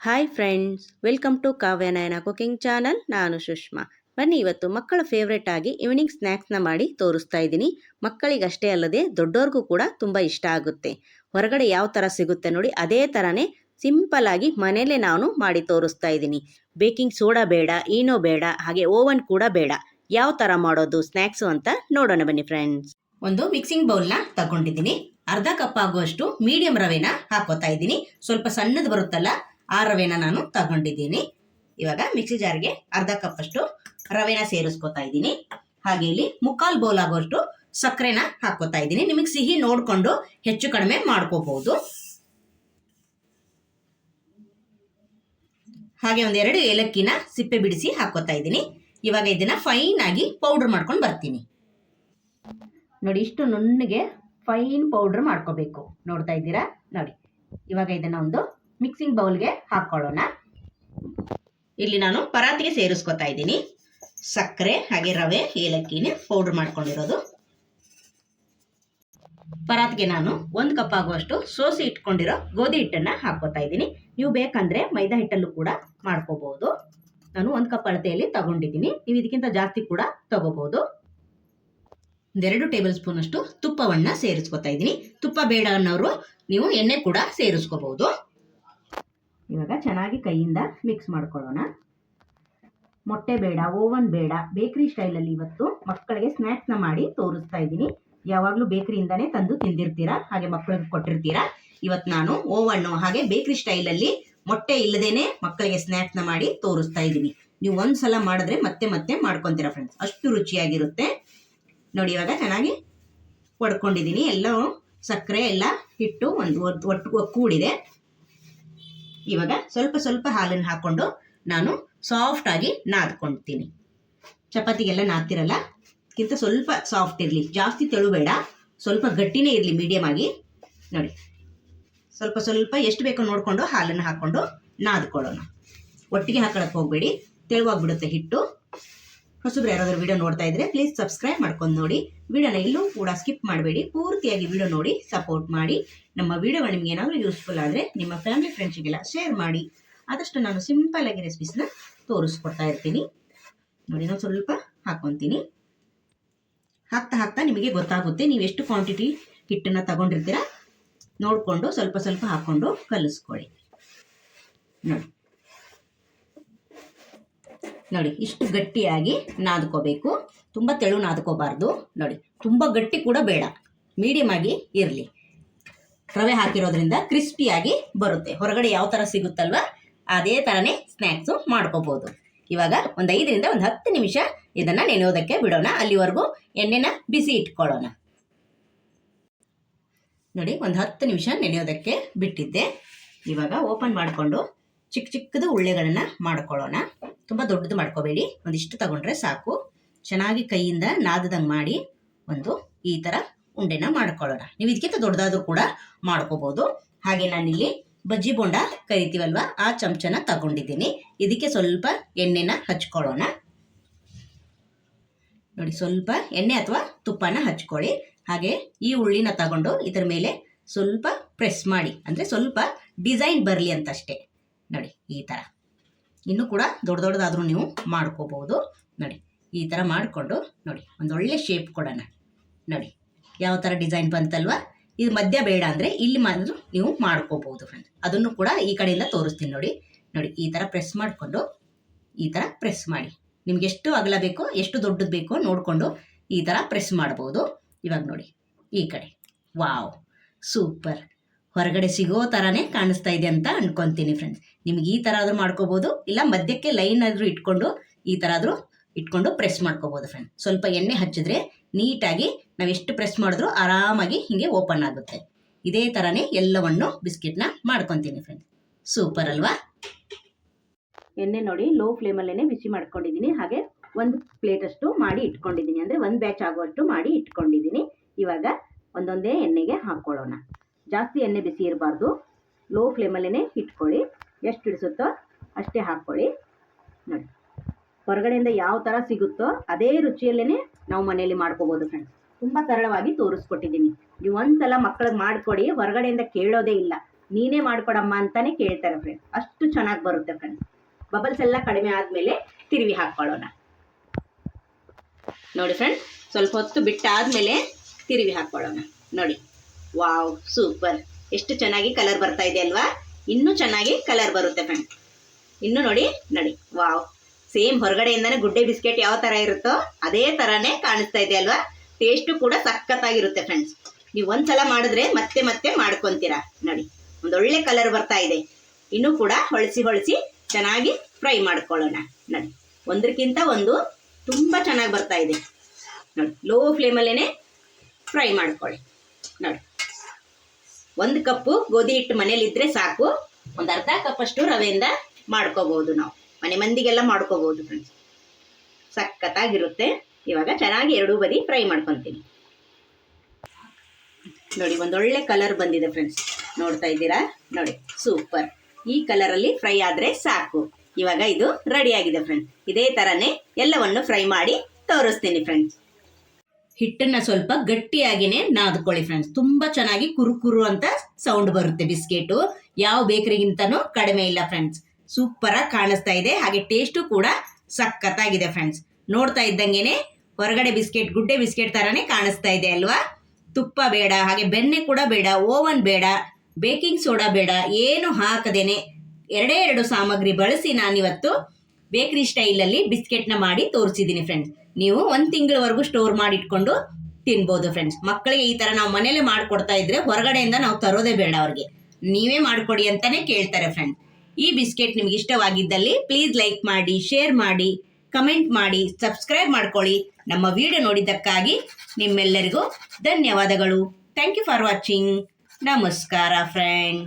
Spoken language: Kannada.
Hi friends, welcome to Kavya Nayana cooking channel. ನಾನು ಸುಷ್ಮಾ. ಬನ್ನಿ, ಇವತ್ತು ಮಕ್ಕಳ ಫೇವ್ರೇಟ್ ಆಗಿ ಈವ್ನಿಂಗ್ ಸ್ನ್ಯಾಕ್ಸ್ನ ಮಾಡಿ ತೋರಿಸ್ತಾ ಇದ್ದೀನಿ. ಮಕ್ಕಳಿಗಷ್ಟೇ ಅಲ್ಲದೆ ದೊಡ್ಡವ್ರಿಗೂ ಕೂಡ ತುಂಬ ಇಷ್ಟ ಆಗುತ್ತೆ. ಹೊರಗಡೆ ಯಾವ ಥರ ಸಿಗುತ್ತೆ ನೋಡಿ, ಅದೇ ಥರನೇ ಸಿಂಪಲ್ ಆಗಿ ಮನೇಲೇ ನಾನು ಮಾಡಿ ತೋರಿಸ್ತಾ ಇದ್ದೀನಿ. ಬೇಕಿಂಗ್ ಸೋಡಾ ಬೇಡ, ಈನೋ ಬೇಡ, ಹಾಗೆ ಓವನ್ ಕೂಡ ಬೇಡ. ಯಾವ ಥರ ಮಾಡೋದು ಸ್ನ್ಯಾಕ್ಸು ಅಂತ ನೋಡೋಣ ಬನ್ನಿ ಫ್ರೆಂಡ್ಸ್. ಒಂದು ಮಿಕ್ಸಿಂಗ್ ಬೌಲ್ನ ತಗೊಂಡಿದ್ದೀನಿ. ಅರ್ಧ ಕಪ್ ಆಗುವಷ್ಟು ಮೀಡಿಯಂ ರವೆನ ಹಾಕೋತಾ ಇದ್ದೀನಿ. ಸ್ವಲ್ಪ ಸಣ್ಣದು ಬರುತ್ತಲ್ಲ, ಆ ರವೆನ ನಾನು ತಗೊಂಡಿದ್ದೀನಿ. ಇವಾಗ ಮಿಕ್ಸಿ ಜಾರ್ಗೆ ಅರ್ಧ ಕಪ್ ಅಷ್ಟು ರವೆನ ಸೇರಿಸ್ಕೊತಾ ಇದ್ದೀನಿ. ಹಾಗೆ ಇಲ್ಲಿ ಮುಕ್ಕಾಲು ಬೌಲ್ ಆಗುವಷ್ಟು ಸಕ್ಕರೆನ ಹಾಕೋತಾ ಇದ್ದೀನಿ. ನಿಮಗೆ ಸಿಹಿ ನೋಡ್ಕೊಂಡು ಹೆಚ್ಚು ಕಡಿಮೆ ಮಾಡ್ಕೋಬಹುದು. ಹಾಗೆ ಒಂದೆರಡು ಏಲಕ್ಕಿನ ಸಿಪ್ಪೆ ಬಿಡಿಸಿ ಹಾಕೋತಾ ಇದ್ದೀನಿ. ಇವಾಗ ಇದನ್ನ ಫೈನ್ ಆಗಿ ಪೌಡರ್ ಮಾಡ್ಕೊಂಡು ಬರ್ತೀನಿ. ನೋಡಿ, ಇಷ್ಟು ನುಣ್ಣಗೆ ಫೈನ್ ಪೌಡರ್ ಮಾಡ್ಕೋಬೇಕು. ನೋಡ್ತಾ ಇದ್ದೀರಾ ನೋಡಿ. ಇವಾಗ ಇದನ್ನ ಒಂದು ಮಿಕ್ಸಿಂಗ್ ಬೌಲ್ಗೆ ಹಾಕೊಳ್ಳೋಣ. ಇಲ್ಲಿ ನಾನು ಪರಾತಿಗೆ ಸೇರಿಸ್ಕೊತಾ ಇದ್ದೀನಿ ಸಕ್ಕರೆ ಹಾಗೆ ರವೆ ಏಲಕ್ಕಿನ ಪೌಡರ್ ಮಾಡ್ಕೊಂಡಿರೋದು. ಪರಾತಿಗೆ ನಾನು 1 ಕಪ್ ಆಗುವಷ್ಟು ಸೋಸಿ ಇಟ್ಕೊಂಡಿರೋ ಗೋಧಿ ಹಿಟ್ಟನ್ನ ಹಾಕೋತಾ ಇದ್ದೀನಿ. ನೀವು ಬೇಕಂದ್ರೆ ಮೈದಾ ಹಿಟ್ಟಲ್ಲೂ ಕೂಡ ಮಾಡ್ಕೋಬಹುದು. ನಾನು 1 ಕಪ್ ಅಳತೆಯಲ್ಲಿ ತಗೊಂಡಿದ್ದೀನಿ. ನೀವು ಇದಕ್ಕಿಂತ ಜಾಸ್ತಿ ಕೂಡ ತಗೋಬಹುದು. 2 ಟೇಬಲ್ ಸ್ಪೂನ್ ಅಷ್ಟು ತುಪ್ಪವನ್ನ ಸೇರಿಸ್ಕೊತಾ ಇದ್ದೀನಿ. ತುಪ್ಪ ಬೇಡ ಅನ್ನೋರು ನೀವು ಎಣ್ಣೆ ಕೂಡ ಸೇರಿಸ್ಕೋಬಹುದು. ಇವಾಗ ಚೆನ್ನಾಗಿ ಕೈಯಿಂದ ಮಿಕ್ಸ್ ಮಾಡ್ಕೊಳ್ಳೋಣ. ಮೊಟ್ಟೆ ಬೇಡ, ಓವನ್ ಬೇಡ, ಬೇಕರಿ ಸ್ಟೈಲಲ್ಲಿ ಇವತ್ತು ಮಕ್ಕಳಿಗೆ ಸ್ನ್ಯಾಕ್ಸ್ನ ಮಾಡಿ ತೋರಿಸ್ತಾ ಇದ್ದೀನಿ. ಯಾವಾಗಲೂ ಬೇಕರಿಯಿಂದಾನೇ ತಂದು ತಿಂದಿರ್ತೀರಾ, ಹಾಗೆ ಮಕ್ಕಳಿಗೆ ಕೊಟ್ಟಿರ್ತೀರಾ. ಇವತ್ತು ನಾನು ಓವನ್ನು ಹಾಗೆ ಬೇಕರಿ ಸ್ಟೈಲಲ್ಲಿ ಮೊಟ್ಟೆ ಇಲ್ಲದೇನೆ ಮಕ್ಕಳಿಗೆ ಸ್ನ್ಯಾಕ್ಸ್ನ ಮಾಡಿ ತೋರಿಸ್ತಾ ಇದ್ದೀನಿ. ನೀವು ಒಂದ್ಸಲ ಮಾಡಿದ್ರೆ ಮತ್ತೆ ಮತ್ತೆ ಮಾಡ್ಕೊತೀರಾ ಫ್ರೆಂಡ್ಸ್, ಅಷ್ಟು ರುಚಿಯಾಗಿರುತ್ತೆ. ನೋಡಿ, ಇವಾಗ ಚೆನ್ನಾಗಿ ಒಡ್ಕೊಂಡಿದ್ದೀನಿ. ಎಲ್ಲ ಸಕ್ಕರೆ ಎಲ್ಲ ಹಿಟ್ಟು ಒಟ್ಟು ಕೂಡಿದೆ. ಇವಾಗ ಸ್ವಲ್ಪ ಸ್ವಲ್ಪ ಹಾಲನ್ನು ಹಾಕೊಂಡು ನಾನು ಸಾಫ್ಟ್ ಆಗಿ ನಾದ್ಕೊಳ್ತೀನಿ. ಚಪಾತಿಗೆಲ್ಲ ನಾದ್ತಿರಲ್ಲ, ಅದಕ್ಕಿಂತ ಸ್ವಲ್ಪ ಸಾಫ್ಟ್ ಇರಲಿ, ಜಾಸ್ತಿ ತೆಳು ಬೇಡ, ಸ್ವಲ್ಪ ಗಟ್ಟಿನೇ ಇರಲಿ, ಮೀಡಿಯಮ್ ಆಗಿ. ನೋಡಿ, ಸ್ವಲ್ಪ ಸ್ವಲ್ಪ ಎಷ್ಟು ಬೇಕೋ ನೋಡಿಕೊಂಡು ಹಾಲನ್ನು ಹಾಕ್ಕೊಂಡು ನಾದ್ಕೊಳ್ಳೋಣ. ಒಟ್ಟಿಗೆ ಹಾಕೊಳ್ಳೋಕೆ ಹೋಗಬೇಡಿ, ತೆಳುವಾಗ್ಬಿಡುತ್ತೆ ಹಿಟ್ಟು. ಹೊಸಬ್ರು ಯಾರಾದರೂ ವಿಡಿಯೋ ನೋಡ್ತಾ ಇದ್ರೆ ಪ್ಲೀಸ್ ಸಬ್ಸ್ಕ್ರೈಬ್ ಮಾಡ್ಕೊಂಡು ನೋಡಿ. ವಿಡಿಯೋನ ಎಲ್ಲೂ ಕೂಡ ಸ್ಕಿಪ್ ಮಾಡಬೇಡಿ, ಪೂರ್ತಿಯಾಗಿ ವಿಡಿಯೋ ನೋಡಿ ಸಪೋರ್ಟ್ ಮಾಡಿ. ನಮ್ಮ ವಿಡಿಯೋಗಳು ನಿಮ್ಗೆ ಏನಾದರೂ ಯೂಸ್ಫುಲ್ ಆದರೆ ನಿಮ್ಮ ಫ್ಯಾಮಿಲಿ ಫ್ರೆಂಡ್ಸಿಗೆಲ್ಲ ಶೇರ್ ಮಾಡಿ. ಆದಷ್ಟು ನಾನು ಸಿಂಪಲ್ ಆಗಿ ರೆಸಿಪೀಸ್ನ ತೋರಿಸ್ಕೊಡ್ತಾ ಇರ್ತೀನಿ. ನೋಡಿ, ನಾನು ಸ್ವಲ್ಪ ಹಾಕ್ಕೊತೀನಿ. ಹಾಕ್ತಾ ಹಾಕ್ತಾ ನಿಮಗೆ ಗೊತ್ತಾಗುತ್ತೆ ನೀವು ಎಷ್ಟು ಕ್ವಾಂಟಿಟಿ ಹಿಟ್ಟನ್ನು ತಗೊಂಡಿರ್ತೀರಾ ನೋಡಿಕೊಂಡು ಸ್ವಲ್ಪ ಸ್ವಲ್ಪ ಹಾಕ್ಕೊಂಡು ಕಲಿಸ್ಕೊಳ್ಳಿ. ನೋಡಿ, ಇಷ್ಟು ಗಟ್ಟಿಯಾಗಿ ನಾದ್ಕೋಬೇಕು. ತುಂಬ ತೆಳು ನಾದ್ಕೋಬಾರ್ದು. ನೋಡಿ, ತುಂಬ ಗಟ್ಟಿ ಕೂಡ ಬೇಡ, ಮೀಡಿಯಮ್ ಆಗಿ ಇರಲಿ. ರವೆ ಹಾಕಿರೋದ್ರಿಂದ ಕ್ರಿಸ್ಪಿಯಾಗಿ ಬರುತ್ತೆ. ಹೊರಗಡೆ ಯಾವ ಥರ ಸಿಗುತ್ತಲ್ವ ಅದೇ ಥರನೇ ಸ್ನ್ಯಾಕ್ಸು ಮಾಡ್ಕೋಬೋದು. ಇವಾಗ ಒಂದು 5 ರಿಂದ 10 ನಿಮಿಷ ಇದನ್ನು ನೆನೆಯೋದಕ್ಕೆ ಬಿಡೋಣ. ಅಲ್ಲಿವರೆಗೂ ಎಣ್ಣೆನ ಬಿಸಿ ಇಟ್ಕೊಳ್ಳೋಣ. ನೋಡಿ, ಒಂದು 10 ನಿಮಿಷ ನೆನೆಯೋದಕ್ಕೆ ಬಿಟ್ಟಿದ್ದೆ. ಇವಾಗ ಓಪನ್ ಮಾಡಿಕೊಂಡು ಚಿಕ್ಕ ಚಿಕ್ಕದು ಉಳ್ಳೆಗಳನ್ನು ಮಾಡ್ಕೊಳ್ಳೋಣ. ತುಂಬ ದೊಡ್ಡದು ಮಾಡ್ಕೋಬೇಡಿ, ಒಂದಿಷ್ಟು ತಗೊಂಡ್ರೆ ಸಾಕು. ಚೆನ್ನಾಗಿ ಕೈಯಿಂದ ನಾದದಂಗೆ ಮಾಡಿ ಒಂದು ಈ ಥರ ಉಂಡೆನ ಮಾಡ್ಕೊಳ್ಳೋಣ. ನೀವು ಇದಕ್ಕಿಂತ ದೊಡ್ಡದಾದ್ರೂ ಕೂಡ ಮಾಡ್ಕೋಬೋದು. ಹಾಗೆ ನಾನಿಲ್ಲಿ ಬಜ್ಜಿ ಬೋಂಡ ಕರಿತೀವಲ್ವ, ಆ ಚಮಚನ ತಗೊಂಡಿದ್ದೀನಿ. ಇದಕ್ಕೆ ಸ್ವಲ್ಪ ಎಣ್ಣೆನ ಹಚ್ಕೊಳ್ಳೋಣ. ನೋಡಿ, ಸ್ವಲ್ಪ ಎಣ್ಣೆ ಅಥವಾ ತುಪ್ಪನ ಹಚ್ಕೊಳ್ಳಿ. ಹಾಗೆ ಈ ಉಳ್ಳಿನ ತಗೊಂಡು ಇದರ ಮೇಲೆ ಸ್ವಲ್ಪ ಪ್ರೆಸ್ ಮಾಡಿ, ಅಂದರೆ ಸ್ವಲ್ಪ ಡಿಸೈನ್ ಬರಲಿ ಅಂತಷ್ಟೇ. ನೋಡಿ, ಈ ಥರ ಇನ್ನೂ ಕೂಡ ದೊಡ್ಡದಾದ್ರೂ ನೀವು ಮಾಡ್ಕೋಬಹುದು. ನೋಡಿ, ಈ ಥರ ಮಾಡಿಕೊಂಡು ನೋಡಿ ಒಂದೊಳ್ಳೆ ಶೇಪ್ ಕೊಡೋಣ. ನೋಡಿ ಯಾವ ಥರ ಡಿಸೈನ್ ಬಂತಲ್ವ. ಇದು ಮಧ್ಯ ಬೇಡ ಅಂದರೆ ಇಲ್ಲಿ ಮಾತ್ರ ನೀವು ಮಾಡ್ಕೋಬಹುದು ಫ್ರೆಂಡ್ಸ್. ಅದನ್ನು ಕೂಡ ಈ ಕಡೆಯಿಂದ ತೋರಿಸ್ತೀನಿ. ನೋಡಿ ನೋಡಿ, ಈ ಥರ ಪ್ರೆಸ್ ಮಾಡಿಕೊಂಡು ಈ ಥರ ಪ್ರೆಸ್ ಮಾಡಿ. ನಿಮ್ಗೆ ಎಷ್ಟು ಅಗಲ ಬೇಕೋ ಎಷ್ಟು ದೊಡ್ಡದು ಬೇಕೋ ನೋಡಿಕೊಂಡು ಈ ಥರ ಪ್ರೆಸ್ ಮಾಡ್ಬೋದು. ಇವಾಗ ನೋಡಿ ಈ ಕಡೆ, ವಾವ್, ಸೂಪರ್. ಹೊರಗಡೆ ಸಿಗೋ ಥರನೇ ಕಾಣಿಸ್ತಾ ಇದೆ ಅಂತ ಅನ್ಕೊತೀನಿ ಫ್ರೆಂಡ್ಸ್. ನಿಮ್ಗೆ ಈ ಥರ ಆದರೂ ಮಾಡ್ಕೋಬೋದು, ಇಲ್ಲ ಮಧ್ಯಕ್ಕೆ ಲೈನ್ ಆದರೂ ಇಟ್ಕೊಂಡು ಈ ಥರ ಆದರೂ ಇಟ್ಕೊಂಡು ಪ್ರೆಸ್ ಮಾಡ್ಕೋಬೋದು ಫ್ರೆಂಡ್ಸ್. ಸ್ವಲ್ಪ ಎಣ್ಣೆ ಹಚ್ಚಿದ್ರೆ ನೀಟಾಗಿ ನಾವು ಎಷ್ಟು ಪ್ರೆಸ್ ಮಾಡಿದ್ರೂ ಆರಾಮಾಗಿ ಹೀಗೆ ಓಪನ್ ಆಗುತ್ತೆ. ಇದೇ ಥರನೇ ಎಲ್ಲವನ್ನು ಬಿಸ್ಕೆಟ್ನ ಮಾಡ್ಕೊತೀನಿ ಫ್ರೆಂಡ್ಸ್. ಸೂಪರ್ ಅಲ್ವಾ? ಎಣ್ಣೆ ನೋಡಿ ಲೋ ಫ್ಲೇಮಲ್ಲೇ ಬಿಸಿ ಮಾಡ್ಕೊಂಡಿದ್ದೀನಿ. ಹಾಗೆ 1 ಪ್ಲೇಟಷ್ಟು ಮಾಡಿ ಇಟ್ಕೊಂಡಿದ್ದೀನಿ, ಅಂದರೆ 1 ಬ್ಯಾಚ್ ಆಗುವಷ್ಟು ಮಾಡಿ ಇಟ್ಕೊಂಡಿದ್ದೀನಿ. ಇವಾಗ ಒಂದೊಂದೇ ಎಣ್ಣೆಗೆ ಹಾಕ್ಕೊಳ್ಳೋಣ. ಜಾಸ್ತಿ ಎಣ್ಣೆ ಬಿಸಿ ಇರಬಾರ್ದು, ಲೋ ಫ್ಲೇಮಲ್ಲೇ ಇಟ್ಕೊಳ್ಳಿ. ಎಷ್ಟು ಇಡಿಸುತ್ತೋ ಅಷ್ಟೇ ಹಾಕ್ಕೊಳ್ಳಿ. ನೋಡಿ, ಹೊರಗಡೆಯಿಂದ ಯಾವ ಥರ ಸಿಗುತ್ತೋ ಅದೇ ರುಚಿಯಲ್ಲೇ ನಾವು ಮನೆಯಲ್ಲಿ ಮಾಡ್ಕೋಬೋದು ಫ್ರೆಂಡ್ಸ್. ತುಂಬ ಸರಳವಾಗಿ ತೋರಿಸ್ಕೊಟ್ಟಿದ್ದೀನಿ. ನೀವು ಒಂದ್ಸಲ ಮಕ್ಕಳಿಗೆ ಮಾಡಿಕೊಡಿ, ಹೊರಗಡೆಯಿಂದ ಕೇಳೋದೇ ಇಲ್ಲ. ನೀನೇ ಮಾಡ್ಕೊಡಮ್ಮ ಅಂತಾನೆ ಕೇಳ್ತಾರೆ ಫ್ರೆಂಡ್ಸ್. ಅಷ್ಟು ಚೆನ್ನಾಗಿ ಬರುತ್ತೆ ಫ್ರೆಂಡ್ಸ್. ಬಬಲ್ಸ್ ಎಲ್ಲ ಕಡಿಮೆ ಆದಮೇಲೆ ತಿರುವಿ ಹಾಕ್ಕೊಳ್ಳೋಣ. ನೋಡಿ ಫ್ರೆಂಡ್ಸ್, ಸ್ವಲ್ಪ ಹೊತ್ತು ಬಿಟ್ಟಾದ್ಮೇಲೆ ತಿರುವಿ ಹಾಕ್ಕೊಳ್ಳೋಣ. ನೋಡಿ, ವಾವ್, ಸೂಪರ್, ಎಷ್ಟು ಚೆನ್ನಾಗಿ ಕಲರ್ ಬರ್ತಾ ಇದೆ ಅಲ್ವಾ? ಇನ್ನೂ ಚೆನ್ನಾಗಿ ಕಲರ್ ಬರುತ್ತೆ ಫ್ರೆಂಡ್ಸ್. ಇನ್ನು ನೋಡಿ, ವಾವ್, ಸೇಮ್ ಹೊರಗಡೆಯಿಂದನೇ ಗುಡ್ಡೆ ಬಿಸ್ಕೆಟ್ ಯಾವ ಥರ ಇರುತ್ತೋ ಅದೇ ಥರನೇ ಕಾಣಿಸ್ತಾ ಇದೆ ಅಲ್ವಾ? ಟೇಸ್ಟು ಕೂಡ ಸಖತ್ತಾಗಿರುತ್ತೆ ಫ್ರೆಂಡ್ಸ್. ನೀವು ಒಂದ್ಸಲ ಮಾಡಿದ್ರೆ ಮತ್ತೆ ಮತ್ತೆ ಮಾಡ್ಕೊತೀರಾ. ನೋಡಿ, ಒಂದೊಳ್ಳೆ ಕಲರ್ ಬರ್ತಾ ಇದೆ. ಇನ್ನೂ ಕೂಡ ಹೊಳಿಸಿ ಚೆನ್ನಾಗಿ ಫ್ರೈ ಮಾಡ್ಕೊಳ್ಳೋಣ. ನೋಡಿ, ಒಂದಕ್ಕಿಂತ ಒಂದು ತುಂಬ ಚೆನ್ನಾಗಿ ಬರ್ತಾ ಇದೆ. ನೋಡಿ, ಲೋ ಫ್ಲೇಮಲ್ಲೇ ಫ್ರೈ ಮಾಡ್ಕೊಳ್ಳಿ. ನೋಡಿ, 1 ಕಪ್ಪು ಗೋಧಿ ಹಿಟ್ಟು ಮನೇಲಿದ್ದರೆ ಸಾಕು. ಒಂದು ಅರ್ಧ ಕಪ್ಪಷ್ಟು ರವೆಯಿಂದ ಮಾಡ್ಕೋಬಹುದು. ನಾವು ಮನೆ ಮಂದಿಗೆಲ್ಲ ಮಾಡ್ಕೋಬಹುದು ಫ್ರೆಂಡ್ಸ್. ಸಖತ್ತಾಗಿರುತ್ತೆ. ಇವಾಗ ಚೆನ್ನಾಗಿ ಎರಡೂ ಬದಿ ಫ್ರೈ ಮಾಡ್ಕೊತೀನಿ. ನೋಡಿ, ಒಂದೊಳ್ಳೆ ಕಲರ್ ಬಂದಿದೆ ಫ್ರೆಂಡ್ಸ್. ನೋಡ್ತಾ ಇದ್ದೀರಾ? ನೋಡಿ, ಸೂಪರ್. ಈ ಕಲರಲ್ಲಿ ಫ್ರೈ ಆದರೆ ಸಾಕು. ಇವಾಗ ಇದು ರೆಡಿ ಆಗಿದೆ ಫ್ರೆಂಡ್ಸ್. ಇದೇ ಥರನೇ ಎಲ್ಲವನ್ನು ಫ್ರೈ ಮಾಡಿ ತೋರಿಸ್ತೀನಿ ಫ್ರೆಂಡ್ಸ್. ಹಿಟ್ಟನ್ನ ಸ್ವಲ್ಪ ಗಟ್ಟಿಯಾಗಿನೇ ನಾದ್ಕೊಳ್ಳಿ ಫ್ರೆಂಡ್ಸ್. ತುಂಬ ಚೆನ್ನಾಗಿ ಕುರುಕುರು ಅಂತ ಸೌಂಡ್ ಬರುತ್ತೆ. ಬಿಸ್ಕೆಟು ಯಾವ ಬೇಕರಿಗಿಂತನೂ ಕಡಿಮೆ ಇಲ್ಲ ಫ್ರೆಂಡ್ಸ್. ಸೂಪರಾಗಿ ಕಾಣಿಸ್ತಾ ಇದೆ. ಹಾಗೆ ಟೇಸ್ಟು ಕೂಡ ಸಖತ್ತಾಗಿದೆ ಫ್ರೆಂಡ್ಸ್. ನೋಡ್ತಾ ಇದ್ದಂಗೆನೆ ಹೊರಗಡೆ ಬಿಸ್ಕೆಟ್, ಗುಡ್ಡೆ ಬಿಸ್ಕೆಟ್ ಥರನೇ ಕಾಣಿಸ್ತಾ ಇದೆ ಅಲ್ವಾ? ತುಪ್ಪ ಬೇಡ, ಹಾಗೆ ಬೆಣ್ಣೆ ಕೂಡ ಬೇಡ, ಓವನ್ ಬೇಡ, ಬೇಕಿಂಗ್ ಸೋಡಾ ಬೇಡ, ಏನು ಹಾಕದೇನೆ 2 ಸಾಮಗ್ರಿ ಬಳಸಿ ನಾನಿವತ್ತು ಬೇಕರಿ ಸ್ಟೈಲಲ್ಲಿ ಬಿಸ್ಕೆಟ್ನ ಮಾಡಿ ತೋರಿಸಿದ್ದೀನಿ ಫ್ರೆಂಡ್ಸ್. ನೀವು 1 ತಿಂಗಳವರೆಗೂ ಸ್ಟೋರ್ ಮಾಡಿಟ್ಕೊಂಡು ತಿನ್ಬೋದು ಫ್ರೆಂಡ್ಸ್. ಮಕ್ಕಳಿಗೆ ಈ ಥರ ನಾವು ಮನೇಲೆ ಮಾಡಿಕೊಡ್ತಾ ಇದ್ರೆ ಹೊರಗಡೆಯಿಂದ ನಾವು ತರೋದೇ ಬೇಡ. ಅವ್ರಿಗೆ ನೀವೇ ಮಾಡಿಕೊಡಿ ಅಂತಾನೆ ಕೇಳ್ತಾರೆ ಫ್ರೆಂಡ್ಸ್. ಈ ಬಿಸ್ಕೆಟ್ ನಿಮ್ಗೆ ಇಷ್ಟವಾಗಿದ್ದಲ್ಲಿ ಪ್ಲೀಸ್ ಲೈಕ್ ಮಾಡಿ, ಶೇರ್ ಮಾಡಿ, ಕಮೆಂಟ್ ಮಾಡಿ, ಸಬ್ಸ್ಕ್ರೈಬ್ ಮಾಡ್ಕೊಳ್ಳಿ. ನಮ್ಮ ವಿಡಿಯೋ ನೋಡಿದ್ದಕ್ಕಾಗಿ ನಿಮ್ಮೆಲ್ಲರಿಗೂ ಧನ್ಯವಾದಗಳು. Thank you for watching. ನಮಸ್ಕಾರ ಫ್ರೆಂಡ್.